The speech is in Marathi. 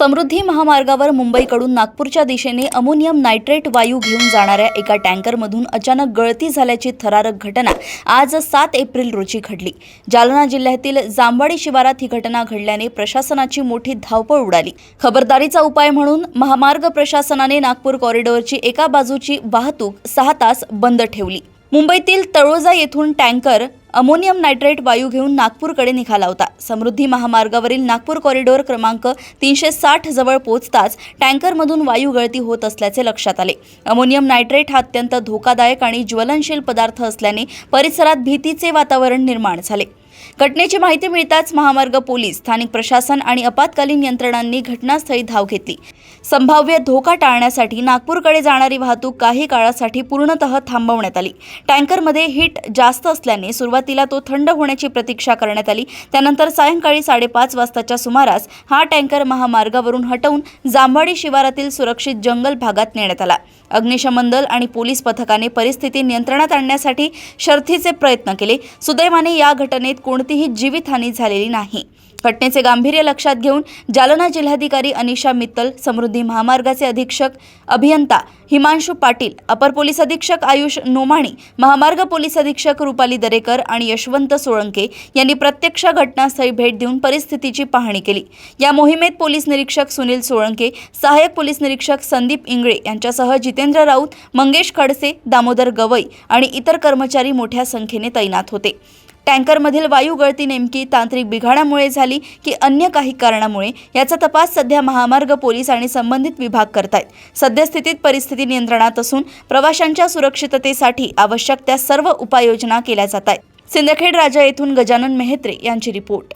समृद्धी महामार्गावर मुंबईकडून नागपूरच्या दिशेने अमोनियम नायट्रेट वायू घेऊन जाणाऱ्या एका टँकरमधून अचानक गळती झाल्याची थरारक घटना आज 7 एप्रिल रोजी घडली। जालना जिल्ह्यातील जांभवाडी शिवारात ही घटना घडल्याने प्रशासनाची मोठी धावपळ उडाली। खबरदारीचा उपाय म्हणून महामार्ग प्रशासनाने नागपूर कॉरिडॉरची एका बाजूची वाहतूक 6 तास बंद ठेवली। मुंबईतील तळोजा येथून टँकर अमोनियम नायट्रेट वायू घेऊन नागपूरकडे निघाला होता। समृद्धी महामार्गावरील नागपूर कॉरिडॉर क्रमांक 360 जवळ पोहोचताच टँकरमधून वायू गळती होत असल्याचे लक्षात आले। अमोनियम नायट्रेट हा अत्यंत धोकादायक आणि ज्वलनशील पदार्थ असल्याने परिसरात भीतीचे वातावरण निर्माण झाले। घटनेची माहिती मिळताच महामार्ग पोलीस, स्थानिक प्रशासन आणि आपत्कालीन यंत्रणांनी घटनास्थळी धाव घेतली। संभाव्य धोका टाळण्यासाठी नागपूरकडे जाणारी वाहतूक काही काळासाठी पूर्णतः थांबवण्यात आली। टँकरमध्ये हीट जास्त असल्याने सुरुवातीला तो थंड होण्याची प्रतीक्षा करण्यात आली। त्यानंतर सायंकाळी 5:30 वाजताच्या सुमारास हा टँकर महामार्गावरून हटवून जांभवाडी शिवारातील सुरक्षित जंगल भागात नेण्यात आला। अग्निशमन दल आणि पोलीस पथकाने परिस्थिती नियंत्रणात आणण्यासाठी शर्थीचे प्रयत्न केले। सुदैवाने या घटनेत कोणतीही जीवितहानी झालेली नाही। घटनेचे गांभीर्य लक्षात घेऊन जालना जिल्हाधिकारी अनिशा मित्तल, समृद्धी महामार्गाचे अधीक्षक अभियंता हिमांशु पाटील, अपर पोलीस अधीक्षक आयुष नोमाणी, महामार्ग पोलीस अधीक्षक रुपाली दरेकर आणि यशवंत सोळंके यांनी प्रत्यक्ष घटनास्थळी भेट देऊन परिस्थितीची पाहणी केली। या मोहिमेत पोलीस निरीक्षक सुनील सोळंके, सहाय्यक पोलीस निरीक्षक संदीप इंगळे यांच्यासह जितेंद्र राऊत, मंगेश खडसे, दामोदर गवई आणि इतर कर्मचारी मोठ्या संख्येने तैनात होते। टँकरमधील वायू गळती नेमकी तांत्रिक बिघाडामुळे झाली की अन्य काही कारणामुळे याचा तपास सध्या महामार्ग पोलीस आणि संबंधित विभाग करतायत। सद्यस्थितीत परिस्थिती नियंत्रणात असून प्रवाशांच्या सुरक्षिततेसाठी आवश्यक त्या सर्व उपाययोजना केल्या जात आहेत। सिंदखेड राजा येथून गजानन मेहत्रे यांची रिपोर्ट।